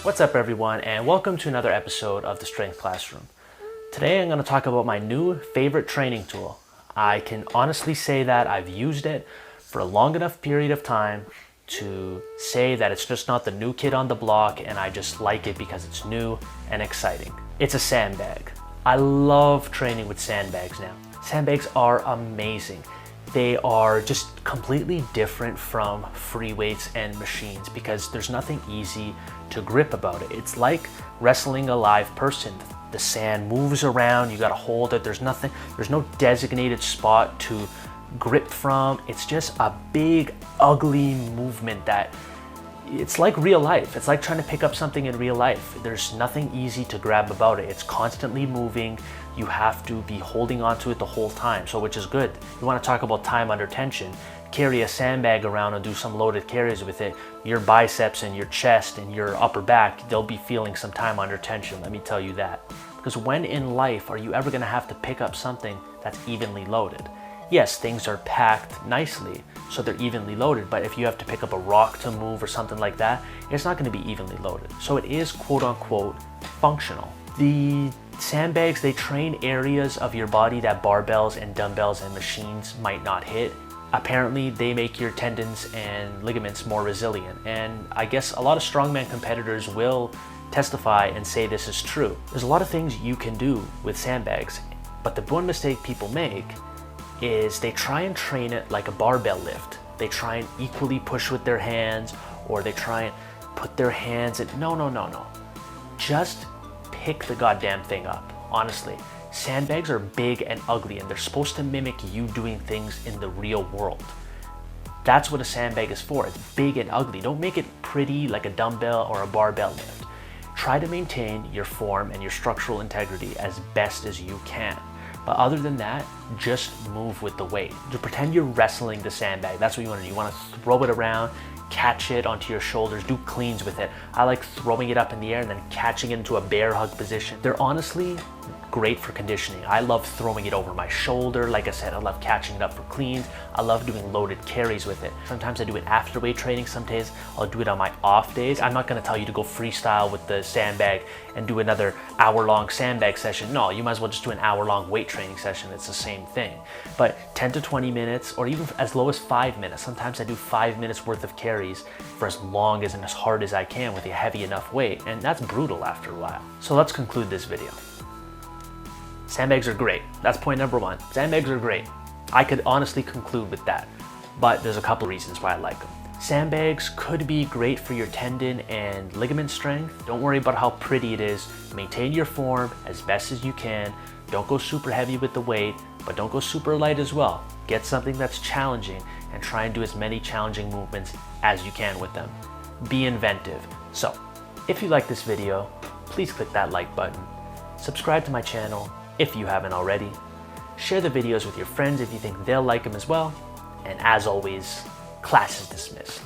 What's up everyone, and welcome to another episode of the Strength Classroom. Today I'm going to talk about my new favorite training tool. I can honestly say that I've used it for a long enough period of time to say that it's just not the new kid on the block, and I just like it because it's new and exciting. It's a sandbag. I love training with sandbags now. Sandbags are amazing. They are just completely different from free weights and machines because there's nothing easy to grip about it. It's like wrestling a live person. The sand moves around, you gotta hold it. There's no designated spot to grip from. It's just a big, ugly movement that it's like real life. It's like trying to pick up something in real life. There's nothing easy to grab about it. It's constantly moving. You have to be holding onto it the whole time, so which is good. You want to talk about time under tension. Carry a sandbag around and do some loaded carries with it. Your biceps and your chest and your upper back, they'll be feeling some time under tension, let me tell you that. Because when in life are you ever going to have to pick up something that's evenly loaded? Yes, things are packed nicely, so they're evenly loaded, but if you have to pick up a rock to move or something like that, it's not going to be evenly loaded. So it is quote unquote functional. The sandbags, they train areas of your body that barbells and dumbbells and machines might not hit. Apparently, they make your tendons and ligaments more resilient, and I guess a lot of strongman competitors will testify and say this is true. There's a lot of things you can do with sandbags, but the one mistake people make is they try and train it like a barbell lift. They try and equally push with their hands, or they try and put their hands in. No. Just pick the goddamn thing up, honestly. Sandbags are big and ugly, and they're supposed to mimic you doing things in the real world. That's what a sandbag is for. It's big and ugly. Don't make it pretty like a dumbbell or a barbell lift. Try to maintain your form and your structural integrity as best as you can. But other than that, just move with the weight. To pretend you're wrestling the sandbag. That's what you want to do. You want to throw it around, catch it onto your shoulders, do cleans with it. I like throwing it up in the air and then catching it into a bear hug position. They're honestly great for conditioning. I love throwing it over my shoulder. Like I said, I love catching it up for cleans. I love doing loaded carries with it. Sometimes I do it after weight training. Some days I'll do it on my off days. I'm not going to tell you to go freestyle with the sandbag and do another hour-long sandbag session. No, you might as well just do an hour-long weight training session. It's the same thing. But 10 to 20 minutes, or even as low as 5 minutes. Sometimes I do 5 minutes worth of carries for as long as and as hard as I can with a heavy enough weight, and that's brutal after a while. So let's conclude this video. Sandbags are great. That's point number one. Sandbags are great. I could honestly conclude with that, but there's a couple reasons why I like them. Sandbags could be great for your tendon and ligament strength. Don't worry about how pretty it is. Maintain your form as best as you can. Don't go super heavy with the weight, but don't go super light as well. Get something that's challenging and try and do as many challenging movements as you can with them. Be inventive. So, if you like this video, please click that like button. Subscribe to my channel if you haven't already. Share the videos with your friends if you think they'll like them as well. And as always, class is dismissed.